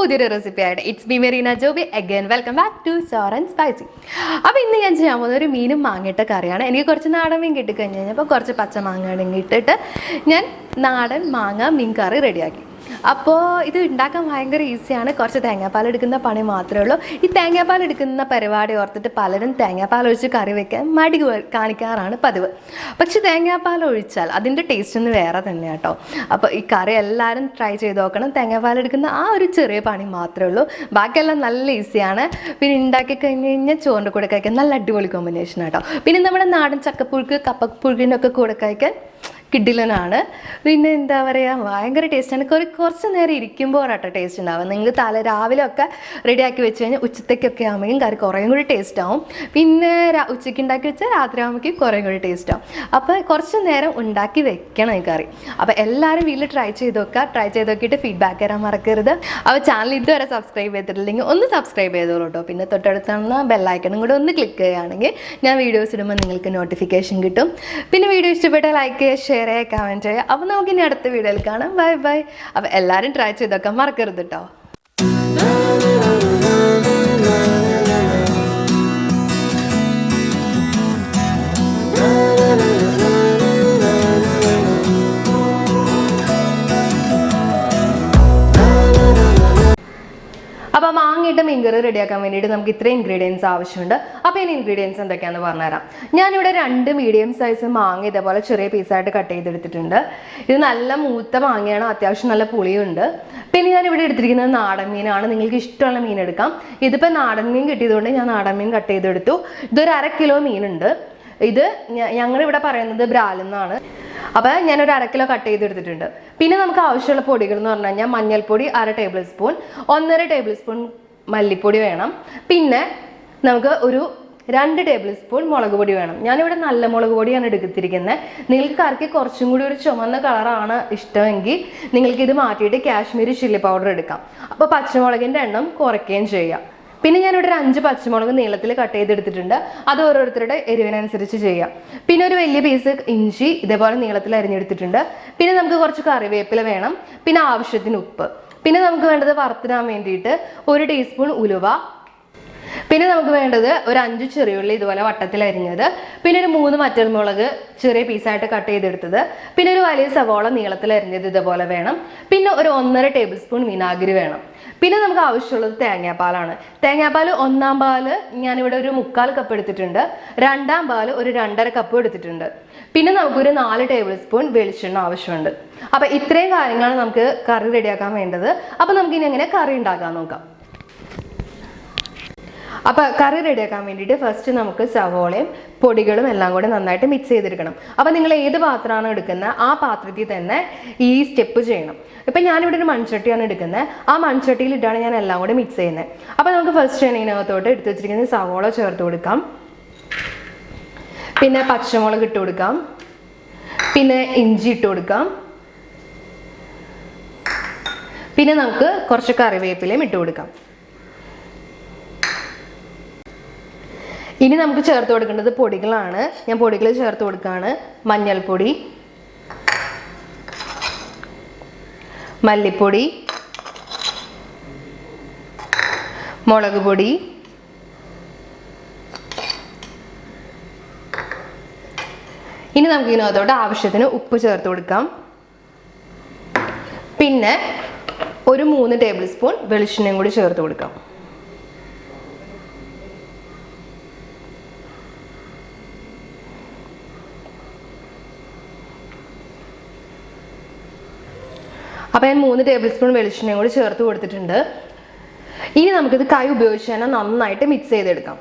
പുതിയൊരു റെസിപ്പി ആയിട്ട് it's me Merina Joby again welcome back to sour and spicy. അപ്പോൾ ഇന്ന് ഞാൻ ചെയ്യാൻ പോകുന്ന ഒരു മീനും മാങ്ങയിട്ട കറിയാണ്. എനിക്ക് കുറച്ച് നാടൻ മീൻ കിട്ടിക്കഴിഞ്ഞ് കഴിഞ്ഞപ്പോൾ കുറച്ച് പച്ച മാങ്ങ ഇട്ടിട്ട് ഞാൻ നാടൻ മാങ്ങ മീൻ കറി റെഡിയാക്കി. അപ്പോൾ ഇത് ഉണ്ടാക്കാൻ ഭയങ്കര ഈസിയാണ്. കുറച്ച് തേങ്ങാപ്പാൽ എടുക്കുന്ന പണി മാത്രമേ ഉള്ളൂ. ഈ തേങ്ങാപ്പാൽ എടുക്കുന്ന പരിപാടി ഓർത്തിട്ട് പലരും തേങ്ങാപ്പാൽ ഒഴിച്ച് കറി വെക്കാൻ മടി കാണിക്കാറാണ് പതിവ്. പക്ഷെ തേങ്ങാപ്പാൽ ഒഴിച്ചാൽ അതിൻ്റെ ടേസ്റ്റ് ഒന്ന് വേറെ തന്നെ കേട്ടോ. അപ്പോൾ ഈ കറി എല്ലാവരും ട്രൈ ചെയ്ത് നോക്കണം. തേങ്ങാപ്പാൽ എടുക്കുന്ന ആ ഒരു ചെറിയ പണി മാത്രമേ ഉള്ളൂ. ബാക്കിയെല്ലാം നല്ല ഈസിയാണ്. പിന്നെ ഉണ്ടാക്കി കഴിഞ്ഞ് കഴിഞ്ഞാൽ ചോറിൻ്റെ കൂടെ കഴിക്കാൻ നല്ല അടിപൊളി കോമ്പിനേഷൻ കേട്ടോ. പിന്നെ നമ്മുടെ നാടൻ ചക്കപ്പുഴുക്ക് കപ്പപ്പുഴുക്കിനൊക്കെ കൂടെ കഴിക്കാൻ കിഡിലനാണ്. പിന്നെ എന്താ പറയുക, ഭയങ്കര ടേസ്റ്റാണ്. കുറച്ച് നേരം ഇരിക്കുമ്പോഴാട്ടോ ടേസ്റ്റ് ഉണ്ടാവും. നിങ്ങൾ രാവിലെ ഒക്കെ റെഡിയാക്കി വെച്ച് കഴിഞ്ഞാൽ ഉച്ചത്തേക്കൊക്കെ ആകുമ്പോഴേക്കും കറി കുറേ കൂടി ടേസ്റ്റ് ആവും. പിന്നെ ഉച്ചയ്ക്ക് ഉണ്ടാക്കി വെച്ചാൽ രാത്രി ആകുമ്പോഴേക്കും കുറേ കൂടി ടേസ്റ്റ് ആവും. അപ്പോൾ കുറച്ച് നേരം ഉണ്ടാക്കി വെക്കണം ഈ കറി. അപ്പോൾ എല്ലാവരും വീട്ടിൽ ട്രൈ ചെയ്ത് നോക്കുക. ട്രൈ ചെയ്ത് നോക്കിയിട്ട് ഫീഡ്ബാക്ക് തരാൻ മറക്കരുത്. അപ്പോൾ ചാനൽ ഇതുവരെ സബ്സ്ക്രൈബ് ചെയ്തിട്ടില്ലെങ്കിൽ ഒന്ന് സബ്സ്ക്രൈബ് ചെയ്തോളൂ കേട്ടോ. പിന്നെ തൊട്ടടുത്തുള്ള ബെല്ലൈക്കണും കൂടെ ഒന്ന് ക്ലിക്ക് ചെയ്യുകയാണെങ്കിൽ ഞാൻ വീഡിയോസ് ഇടുമ്പോൾ നിങ്ങൾക്ക് നോട്ടിഫിക്കേഷൻ കിട്ടും. പിന്നെ വീഡിയോ ഇഷ്ടപ്പെട്ടാൽ ലൈക്ക് ചെയ്യുക, ഷെയർ ചെയ്യുക, കമൻറ്റ് ചെയ്യുക. അപ്പോൾ നമുക്കിനി അടുത്ത വീഡിയോയിൽ കാണാം. Bye bye. അപ്പോൾ എല്ലാവരും ട്രൈ ചെയ്തൊക്കെ മറക്കരുത് കേട്ടോ. അപ്പോൾ മാങ്ങയിട്ട് മീൻകറി റെഡിയാക്കാൻ വേണ്ടിയിട്ട് നമുക്ക് ഇത്രയും ഇൻഗ്രീഡിയൻസ് ആവശ്യമുണ്ട്. അപ്പോൾ ഇനി ഇൻഗ്രീഡിയൻസ് എന്തൊക്കെയാണെന്ന് പറഞ്ഞുതരാം. ഞാനിവിടെ 2 മീഡിയം സൈസ് മാങ്ങ ഇതേപോലെ ചെറിയ പീസായിട്ട് കട്ട് ചെയ്തെടുത്തിട്ടുണ്ട്. ഇത് നല്ല മൂത്ത മാങ്ങയാണ്, അത്യാവശ്യം നല്ല പുളിയുണ്ട്. പിന്നെ ഞാനിവിടെ എടുത്തിരിക്കുന്നത് നാടൻ മീനാണ്. നിങ്ങൾക്ക് ഇഷ്ടമുള്ള മീൻ എടുക്കാം. ഇതിപ്പോൾ നാടൻ മീൻ കിട്ടിയതുകൊണ്ട് ഞാൻ നാടൻ മീൻ കട്ട് ചെയ്തെടുത്തു. ഇതൊരു 1/2 കിലോ മീനുണ്ട്. ഇത് ഞങ്ങളിവിടെ പറയുന്നത് ബ്രാലെന്നാണ്. അപ്പോൾ ഞാനൊരു 1/2 കിലോ കട്ട് ചെയ്തെടുത്തിട്ടുണ്ട്. പിന്നെ നമുക്ക് ആവശ്യമുള്ള പൊടികൾ എന്ന് പറഞ്ഞു കഴിഞ്ഞാൽ മഞ്ഞൾപ്പൊടി 1/2 ടേബിൾ സ്പൂൺ, 1.5 ടേബിൾ സ്പൂൺ മല്ലിപ്പൊടി വേണം. പിന്നെ നമുക്ക് ഒരു 2 ടേബിൾ സ്പൂൺ മുളക് പൊടി വേണം. ഞാനിവിടെ നല്ല മുളക് പൊടിയാണ് എടുത്തിരിക്കുന്നത്. നിങ്ങൾക്ക് കറിക്ക് കുറച്ചും കൂടി ഒരു ചുമന്ന കളറാണ് ഇഷ്ടമെങ്കിൽ നിങ്ങൾക്ക് ഇത് മാറ്റിയിട്ട് കാശ്മീരി ചില്ലി പൗഡർ എടുക്കാം. അപ്പോൾ പച്ചമുളകിൻ്റെ എണ്ണം കുറയ്ക്കുകയും ചെയ്യാം. പിന്നെ ഞാനിവിടെ ഒരു 5 പച്ചമുളക് നീളത്തിൽ കട്ട് ചെയ്തെടുത്തിട്ടുണ്ട്. അത് ഓരോരുത്തരുടെ എരിവിനനുസരിച്ച് ചെയ്യാം. പിന്നെ ഒരു വലിയ പീസ് ഇഞ്ചി ഇതേപോലെ നീളത്തിൽ അരിഞ്ഞെടുത്തിട്ടുണ്ട്. പിന്നെ നമുക്ക് കുറച്ച് കറിവേപ്പില വേണം. പിന്നെ ആവശ്യത്തിന് ഉപ്പ്. പിന്നെ നമുക്ക് വേണ്ടത് വറുത്തിടാൻ വേണ്ടിയിട്ട് 1 ടീസ്പൂൺ ഉലുവ. പിന്നെ നമുക്ക് വേണ്ടത് ഒരു 5 ചെറിയുള്ളി ഇതുപോലെ വട്ടത്തിൽ അരിഞ്ഞത്. പിന്നെ ഒരു 3 വറ്റൽമുളക് ചെറിയ പീസായിട്ട് കട്ട് ചെയ്തെടുത്തത്. പിന്നെ ഒരു വലിയ സവോള നീളത്തിൽ അരിഞ്ഞത് ഇതുപോലെ വേണം. പിന്നെ ഒരു 1.5 ടേബിൾ സ്പൂൺ വിനാഗിരി വേണം. പിന്നെ നമുക്ക് ആവശ്യമുള്ളത് തേങ്ങാപ്പാലാണ്. തേങ്ങാപ്പാൽ 1-ാം പാല് ഞാനിവിടെ ഒരു 3/4 കപ്പ് എടുത്തിട്ടുണ്ട്. 2-ാം പാല് ഒരു 2.5 കപ്പ് എടുത്തിട്ടുണ്ട്. പിന്നെ നമുക്കൊരു 4 ടേബിൾ സ്പൂൺ വെളിച്ചെണ്ണ ആവശ്യമുണ്ട്. അപ്പോൾ ഇത്രയും കാര്യങ്ങളാണ് നമുക്ക് കറി റെഡിയാക്കാൻ വേണ്ടത്. അപ്പോൾ നമുക്കിനി എങ്ങനെ കറി ഉണ്ടാക്കാൻ നോക്കാം. അപ്പോൾ കറി റെഡിയാക്കാൻ വേണ്ടിയിട്ട് ഫസ്റ്റ് നമുക്ക് സവോളയും പൊടികളും എല്ലാം കൂടെ നന്നായിട്ട് മിക്സ് ചെയ്തെടുക്കണം. അപ്പോൾ നിങ്ങൾ ഏത് പാത്രമാണ് എടുക്കുന്നത് ആ പാത്രത്തിൽ തന്നെ ഈ സ്റ്റെപ്പ് ചെയ്യണം. ഇപ്പം ഞാനിവിടെ ഒരു മൺചട്ടിയാണ് എടുക്കുന്നത്. ആ മൺചട്ടിയിൽ ഇട്ടാണ് ഞാൻ എല്ലാം കൂടെ മിക്സ് ചെയ്യുന്നത്. അപ്പോൾ നമുക്ക് ഫസ്റ്റ് ഇതിനകത്തോട്ട് എടുത്ത് വെച്ചിരിക്കുന്നത് സവോള ചേർത്ത് കൊടുക്കാം. പിന്നെ പച്ചമുളക് ഇട്ട് കൊടുക്കാം. പിന്നെ ഇഞ്ചി ഇട്ട് കൊടുക്കാം. പിന്നെ നമുക്ക് കുറച്ച് കറിവേപ്പിലയും ഇട്ട് കൊടുക്കാം. ഇനി നമുക്ക് ചേർത്ത് കൊടുക്കേണ്ടത് പൊടികളാണ്. ഞാൻ പൊടികൾ ചേർത്ത് കൊടുക്കുകയാണ്. മഞ്ഞൾപ്പൊടി, മല്ലിപ്പൊടി, മുളക് പൊടി, ഇനി നമുക്ക് ഇതിനകത്തോട്ട് ആവശ്യത്തിന് ഉപ്പ് ചേർത്ത് കൊടുക്കാം. പിന്നെ ഒരു 3 ടേബിൾ സ്പൂൺ വെളിച്ചെണ്ണയും കൂടി ചേർത്ത് കൊടുക്കാം. അപ്പോൾ ഞാൻ 3 ടേബിൾ സ്പൂൺ വെളിച്ചെണ്ണയും കൂടി ചേർത്ത് കൊടുത്തിട്ടുണ്ട്. ഇനി നമുക്കിത് കൈ ഉപയോഗിച്ച് തന്നെ നന്നായിട്ട് മിക്സ് ചെയ്തെടുക്കാം.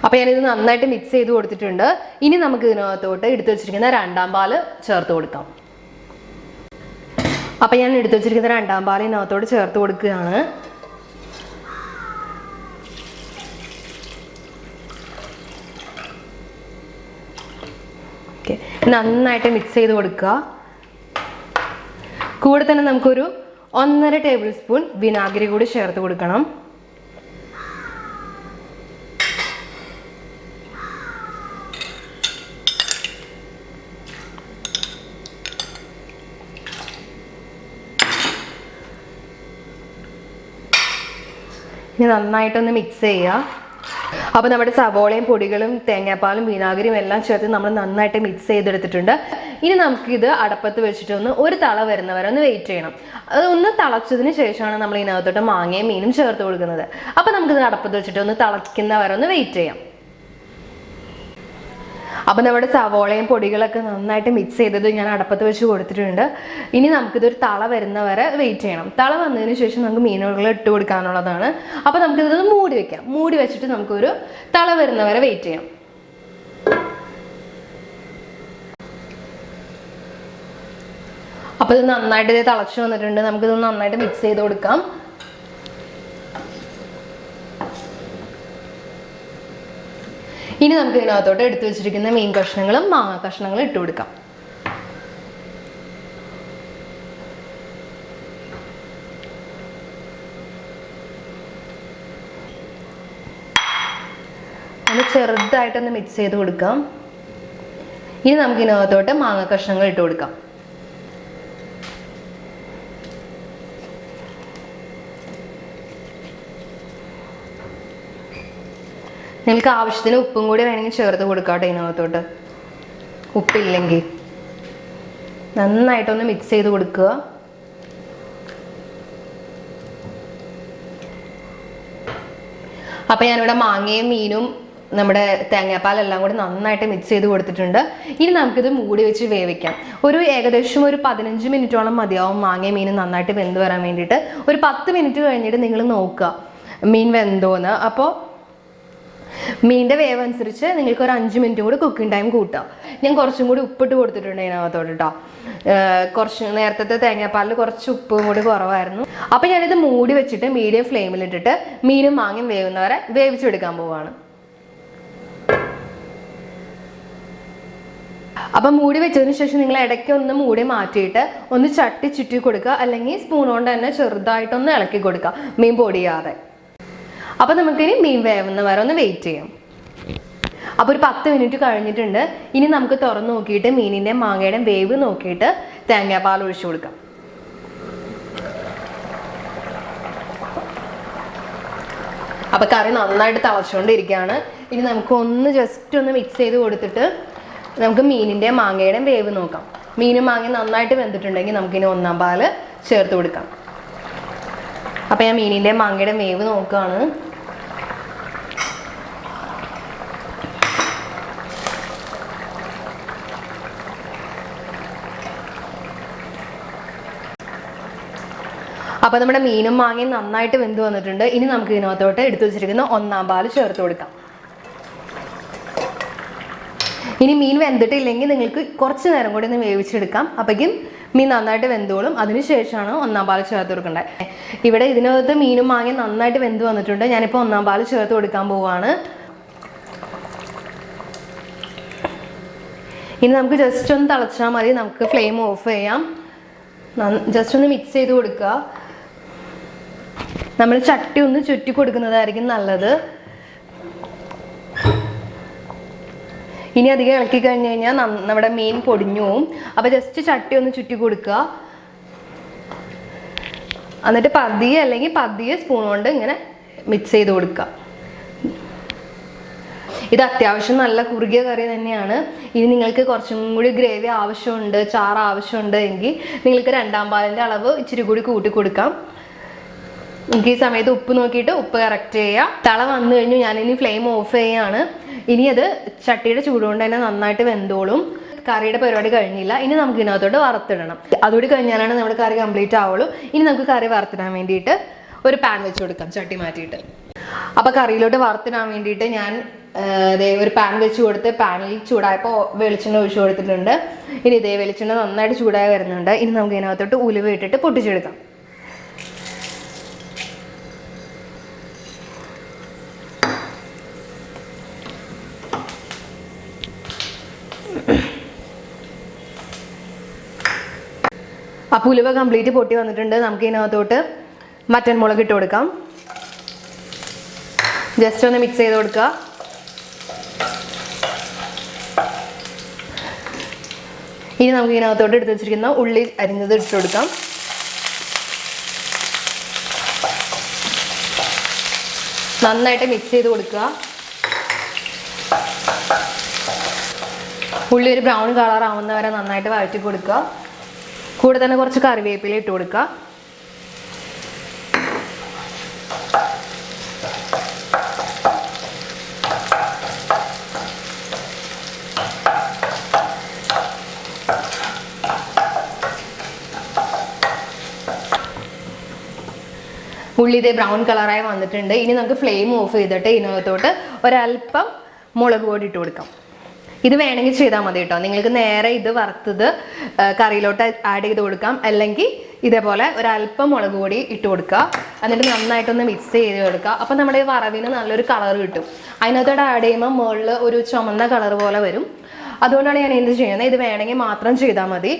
അപ്പോൾ ഞാനിത് നന്നായിട്ട് മിക്സ് ചെയ്ത് കൊടുത്തിട്ടുണ്ട്. ഇനി നമുക്ക് ഇതിനകത്തോട്ട് എടുത്തു വെച്ചിരിക്കുന്ന 2-ാം പാല് ചേർത്ത് കൊടുക്കാം. അപ്പോൾ ഞാൻ എടുത്തു വെച്ചിരിക്കുന്ന 2-ാം പാൽ ഇതിനകത്തോട് ചേർത്ത് കൊടുക്കുകയാണ്. ഓക്കെ, നന്നായിട്ട് മിക്സ് ചെയ്ത് കൊടുക്കുക. കൂടെ തന്നെ നമുക്കൊരു 1.5 ടേബിൾ സ്പൂൺ വിനാഗിരി കൂടി ചേർത്ത് കൊടുക്കണം. ഇനി നന്നായിട്ടൊന്ന് മിക്സ് ചെയ്യുക. അപ്പോൾ നമ്മുടെ സവോളയും പൊടികളും തേങ്ങാപ്പാലും വിനാഗിരിയും എല്ലാം ചേർത്ത് നമ്മൾ നന്നായിട്ട് മിക്സ് ചെയ്തെടുത്തിട്ടുണ്ട്. ഇനി നമുക്കിത് അടപ്പത്ത് വെച്ചിട്ടൊന്ന് ഒരു തള വരുന്നവരെ ഒന്ന് വെയിറ്റ് ചെയ്യണം. അതൊന്ന് തിളച്ചതിന് ശേഷമാണ് നമ്മൾ ഇതിനകത്തോട്ട് മാങ്ങയും മീനും ചേർത്ത് കൊടുക്കുന്നത്. അപ്പോൾ നമുക്കിത് അടപ്പത്ത് വെച്ചിട്ട് ഒന്ന് തിളയ്ക്കുന്നവരെ ഒന്ന് വെയിറ്റ് ചെയ്യാം. അപ്പോൾ നമ്മുടെ സവോളയും പൊടികളൊക്കെ നന്നായിട്ട് മിക്സ് ചെയ്തത് ഞാൻ അടപ്പത്ത് വെച്ച് കൊടുത്തിട്ടുണ്ട്. ഇനി നമുക്കിതൊരു തള വരുന്നവരെ വെയിറ്റ് ചെയ്യണം. തള വന്നതിന് ശേഷം നമുക്ക് മീനുകൾ ഇട്ട് കൊടുക്കാനുള്ളതാണ്. അപ്പോൾ നമുക്കിതൊന്ന് മൂടി വെക്കാം. മൂടി വെച്ചിട്ട് നമുക്കൊരു തള വരുന്നവരെ വെയിറ്റ് ചെയ്യാം. അപ്പോൾ ഇത് നന്നായിട്ട് ഇത് തിളച്ച് വന്നിട്ടുണ്ട്. നമുക്കിത് നന്നായിട്ട് മിക്സ് ചെയ്ത് കൊടുക്കാം. ഇനി നമുക്ക് ഇതിനകത്തോട്ട് എടുത്തു വെച്ചിരിക്കുന്ന മീൻ കഷ്ണങ്ങളും മാങ്ങ കഷ്ണങ്ങളും ഇട്ട് കൊടുക്കാം. ഒന്ന് ചെറുതായിട്ടൊന്ന് മിക്സ് ചെയ്ത് കൊടുക്കാം. ഇനി നമുക്ക് ഇതിനകത്തോട്ട് മാങ്ങ കഷ്ണങ്ങൾ ഇട്ട് കൊടുക്കാം. നിങ്ങൾക്ക് ആവശ്യത്തിന് ഉപ്പും കൂടി വേണമെങ്കിൽ ചേർത്ത് കൊടുക്കാം ഇതിനകത്തോട്ട്. ഉപ്പില്ലെങ്കിൽ നന്നായിട്ടൊന്ന് മിക്സ് ചെയ്ത് കൊടുക്കുക. അപ്പം ഞാനിവിടെ മാങ്ങയും മീനും നമ്മുടെ തേങ്ങാപ്പാലെല്ലാം കൂടി നന്നായിട്ട് മിക്സ് ചെയ്ത് കൊടുത്തിട്ടുണ്ട്. ഇനി നമുക്കിത് മൂടി വെച്ച് വേവിക്കാം. ഏകദേശം ഒരു 15 മിനിറ്റോളം മതിയാവും മാങ്ങയും മീനും നന്നായിട്ട് വെന്ത് വരാൻ വേണ്ടിയിട്ട്. ഒരു 10 മിനിറ്റ് കഴിഞ്ഞിട്ട് നിങ്ങൾ നോക്കുക മീൻ വെന്തോന്ന്. അപ്പോൾ മീനിൻ്റെ വേവ് അനുസരിച്ച് നിങ്ങൾക്ക് ഒരു 5 മിനിറ്റും കൂടി കുക്കിംഗ് ടൈം കൂട്ടാം. ഞാൻ കുറച്ചും കൂടി ഉപ്പിട്ട് കൊടുത്തിട്ടുണ്ട് ഇതിനകത്തോട്ട് കേട്ടോ. കുറച്ച് നേരത്തെ തേങ്ങാപ്പാലിൽ കുറച്ച് ഉപ്പും കൂടി കുറവായിരുന്നു. അപ്പം ഞാനിത് മൂടി വെച്ചിട്ട് മീഡിയം ഫ്ലെയിമിലിട്ടിട്ട് മീനും മാങ്ങയും വേവുന്നവരെ വേവിച്ചെടുക്കാൻ പോവാണ്. അപ്പം മൂടി വെച്ചതിന് ശേഷം നിങ്ങൾ ഇടയ്ക്ക് ഒന്ന് മൂടി മാറ്റിയിട്ട് ഒന്ന് ചട്ടി ചുറ്റി കൊടുക്കുക, അല്ലെങ്കിൽ സ്പൂൺ കൊണ്ട് തന്നെ ചെറുതായിട്ടൊന്ന് ഇളക്കി കൊടുക്കുക മീൻ പൊടിയാതെ. അപ്പം നമുക്കിനി മീൻ വേവുന്ന വരെ ഒന്ന് വെയിറ്റ് ചെയ്യാം. അപ്പോൾ ഒരു 10 മിനിറ്റ് കഴിഞ്ഞിട്ടുണ്ട്. ഇനി നമുക്ക് തുറന്ന് നോക്കിയിട്ട് മീനിൻ്റെ മാങ്ങയുടെ വേവ് നോക്കിയിട്ട് തേങ്ങാപ്പാൽ ഒഴിച്ചു കൊടുക്കാം. അപ്പോൾ കറി നന്നായിട്ട് തിളച്ചുകൊണ്ടിരിക്കുകയാണ്. ഇനി നമുക്ക് ജസ്റ്റ് ഒന്ന് മിക്സ് ചെയ്ത് കൊടുത്തിട്ട് നമുക്ക് മീനിൻ്റെ മാങ്ങയുടെ വേവ് നോക്കാം. മീനും മാങ്ങയും നന്നായിട്ട് വെന്തിട്ടുണ്ടെങ്കിൽ നമുക്കിനി 1-ാം പാൽ ചേർത്ത് കൊടുക്കാം. അപ്പം ഞാൻ മീനിൻ്റെ മാങ്ങയുടെ വേവ് നോക്കുകയാണ്. അപ്പോൾ നമ്മുടെ മീനും മാങ്ങയും നന്നായിട്ട് വെന്ത് വന്നിട്ടുണ്ട്. ഇനി നമുക്ക് ഇതിനകത്തോട്ട് എടുത്തു വെച്ചിരിക്കുന്ന 1-ാം പാൽ ചേർത്ത് കൊടുക്കാം. ഇനി മീൻ വെന്തിട്ടില്ലെങ്കിൽ നിങ്ങൾക്ക് കുറച്ച് നേരം കൂടി ഒന്ന് വേവിച്ചെടുക്കാം. അപ്പോഴേക്കും മീൻ നന്നായിട്ട് വെന്തോളും. അതിനുശേഷമാണ് 1-ാം പാൽ ചേർത്ത് കൊടുക്കേണ്ടത്. ഇവിടെ ഇതിനകത്ത് മീനും മാങ്ങയും നന്നായിട്ട് വെന്ത് വന്നിട്ടുണ്ട്. ഞാനിപ്പോൾ 1-ാം പാൽ ചേർത്ത് കൊടുക്കാൻ പോവാണ്. ഇനി നമുക്ക് ജസ്റ്റ് ഒന്ന് തിളച്ചാൽ മതി. നമുക്ക് ഫ്ലെയിം ഓഫ് ചെയ്യാം. ജസ്റ്റ് ഒന്ന് മിക്സ് ചെയ്ത് കൊടുക്കുക. നമ്മൾ ചട്ടി ഒന്ന് ചുറ്റി കൊടുക്കുന്നതായിരിക്കും നല്ലത്. ഇനി അധികം ഇളക്കി കഴിഞ്ഞ് കഴിഞ്ഞാൽ നമ്മുടെ മീൻ പൊടിഞ്ഞു പോവും. അപ്പോൾ ജസ്റ്റ് ചട്ടി ഒന്ന് ചുറ്റി കൊടുക്കുക. എന്നിട്ട് പതിയെ സ്പൂൺ കൊണ്ട് ഇങ്ങനെ മിക്സ് ചെയ്ത് കൊടുക്കുക. ഇത് അത്യാവശ്യം നല്ല കുറുകിയ കറി തന്നെയാണ്. ഇനി നിങ്ങൾക്ക് കുറച്ചും കൂടി ഗ്രേവി ആവശ്യമുണ്ട്, ചാറ് ആവശ്യമുണ്ട് എങ്കിൽ നിങ്ങൾക്ക് 2-ാം പാലിൻ്റെ അളവ് ഇച്ചിരി കൂടി കൂട്ടി കൊടുക്കാം. എനിക്ക് ഈ സമയത്ത് ഉപ്പ് നോക്കിയിട്ട് ഉപ്പ് കറക്റ്റ് ചെയ്യുക. തള വന്നു കഴിഞ്ഞു. ഞാനിനി ഫ്ലെയിം ഓഫ് ചെയ്യുകയാണ്. ഇനി അത് ചട്ടിയുടെ ചൂടുകൊണ്ട് തന്നെ നന്നായിട്ട് വെന്തോളും. കറിയുടെ പരിപാടി കഴിഞ്ഞില്ല. ഇനി നമുക്ക് ഇതിനകത്തോട്ട് വറുത്തിടണം. അതുകൂടി കഴിഞ്ഞാലാണ് നമ്മുടെ കറി കംപ്ലീറ്റ് ആവുള്ളൂ. ഇനി നമുക്ക് കറി വറുത്തിടാൻ വേണ്ടിയിട്ട് ഒരു പാൻ വെച്ച് കൊടുക്കാം, ചട്ടി മാറ്റിയിട്ട്. അപ്പോൾ കറിയിലോട്ട് വറുത്തിടാൻ വേണ്ടിയിട്ട് ഞാൻ ഒരു പാൻ വെച്ച് കൊടുത്ത് പാനിൽ ചൂടായപ്പോൾ വെളിച്ചെണ്ണ ഒഴിച്ചു കൊടുത്തിട്ടുണ്ട്. ഇനി വെളിച്ചെണ്ണ നന്നായിട്ട് ചൂടായി വരുന്നുണ്ട്. ഇനി നമുക്ക് ഇതിനകത്തോട്ട് ഉലുവ ഇട്ടിട്ട് പൊട്ടിച്ചെടുക്കാം. അപ്പോൾ ഉലുവ കംപ്ലീറ്റ് പൊട്ടി വന്നിട്ടുണ്ട്. നമുക്ക് ഇതിനകത്തോട്ട് മറ്റൻ മുളക് ഇട്ട് കൊടുക്കാം. ജസ്റ്റ് ഒന്ന് മിക്സ് ചെയ്ത് കൊടുക്കുക. ഇനി നമുക്ക് ഇതിനകത്തോട്ട് എടുത്ത് വെച്ചിരിക്കുന്ന ഉള്ളി അരിഞ്ഞത് ഇട്ട് കൊടുക്കാം. നന്നായിട്ട് മിക്സ് ചെയ്ത് കൊടുക്കുക. ഉള്ളി ഒരു ബ്രൗൺ കളർ ആവുന്ന വരെ നന്നായിട്ട് വഴറ്റി കൊടുക്കുക. കൂടെ തന്നെ കുറച്ച് കറിവേപ്പില ഇട്ട് കൊടുക്കുക. ഉള്ളി ഇതേ ബ്രൗൺ കളറായി വന്നിട്ടുണ്ട്. ഇനി നമുക്ക് ഫ്ലെയിം ഓഫ് ചെയ്തിട്ട് ഇതിനകത്തോട്ട് ഒരല്പം മുളക് പൊടി ഇട്ട് കൊടുക്കാം. ഇത് വേണമെങ്കിൽ ചെയ്താൽ മതി കേട്ടോ. നിങ്ങൾക്ക് നേരെ ഇത് വറുത്തത് കറിയിലോട്ട് ആഡ് ചെയ്ത് കൊടുക്കാം, അല്ലെങ്കിൽ ഇതേപോലെ ഒരല്പം മുളക് പൊടി ഇട്ട് കൊടുക്കുക. എന്നിട്ട് നന്നായിട്ടൊന്ന് മിക്സ് ചെയ്ത് കൊടുക്കുക. അപ്പം നമ്മുടെ ഈ വറവിന് നല്ലൊരു കളർ കിട്ടും. അതിനകത്തോട്ട് ആഡ് ചെയ്യുമ്പോൾ മുകളിൽ ഒരു ചുമന്ന കളർ പോലെ വരും. അതുകൊണ്ടാണ് ഞാൻ എന്ത് ചെയ്യുന്നത്. ഇത് വേണമെങ്കിൽ മാത്രം ചെയ്താൽ മതി,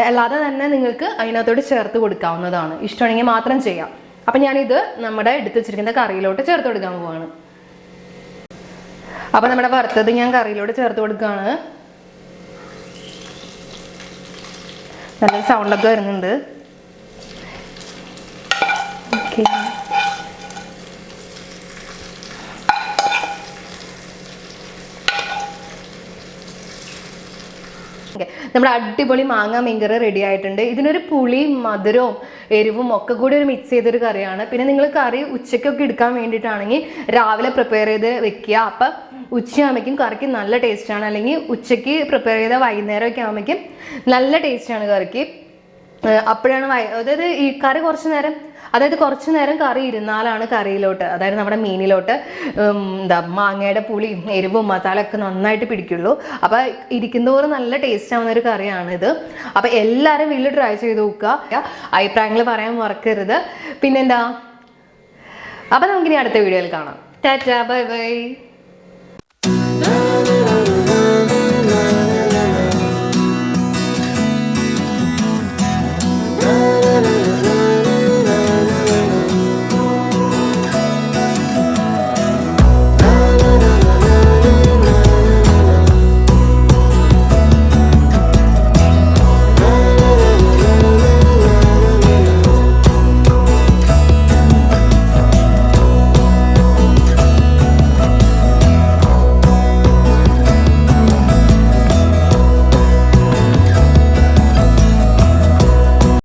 അല്ലാതെ തന്നെ നിങ്ങൾക്ക് അതിനകത്തോട്ട് ചേർത്ത് കൊടുക്കാവുന്നതാണ്. ഇഷ്ടമാണെങ്കിൽ മാത്രം ചെയ്യാം. അപ്പം ഞാനിത് നമ്മുടെ എടുത്ത് വെച്ചിരിക്കുന്ന കറിയിലോട്ട് ചേർത്ത് കൊടുക്കാൻ പോവാണ്. അപ്പം നമ്മുടെ വറുത്തത് ഞാൻ കറിയിലോട്ട് ചേർത്ത് കൊടുക്കുകയാണ്. നല്ല സൗണ്ടൊക്കെ വരുന്നുണ്ട്. ഓക്കെ, നമ്മുടെ അടിപൊളി മാങ്ങ മീൻകറി റെഡി ആയിട്ടുണ്ട്. ഇതിനൊരു പുളിയും മധുരവും എരിവും ഒക്കെ കൂടി ഒരു മിക്സ് ചെയ്തൊരു കറിയാണ്. പിന്നെ നിങ്ങൾ കറി ഉച്ചയ്ക്കൊക്കെ എടുക്കാൻ വേണ്ടിയിട്ടാണെങ്കിൽ രാവിലെ പ്രിപ്പയർ ചെയ്ത് വെക്കുക. അപ്പം ഉച്ചയാകുമ്പോഴേക്കും കറിക്ക് നല്ല ടേസ്റ്റാണ്. അല്ലെങ്കിൽ ഉച്ചയ്ക്ക് പ്രിപ്പയർ ചെയ്ത വൈകുന്നേരമൊക്കെ ആകുമ്പോഴേക്കും നല്ല ടേസ്റ്റാണ് കറിക്ക്. അപ്പോഴാണ് അതായത് ഈ കറി കുറച്ച് നേരം കറി ഇരുന്നാലാണ് കറിയിലോട്ട്, അതായത് നമ്മുടെ മീനിലോട്ട് മാങ്ങയുടെ പുളിയും എരിവും മസാല ഒക്കെ നന്നായിട്ട് പിടിക്കുള്ളൂ. അപ്പോൾ ഇരിക്കുന്നതോറും നല്ല ടേസ്റ്റ് ആവുന്ന ഒരു കറിയാണിത്. അപ്പോൾ എല്ലാവരും വീട്ടിൽ ട്രൈ ചെയ്ത് നോക്കുക. അഭിപ്രായങ്ങൾ പറയാൻ മറക്കരുത്. പിന്നെന്താ, അപ്പോൾ നമുക്കിനി അടുത്ത വീഡിയോയിൽ കാണാം. Tata, bye bye.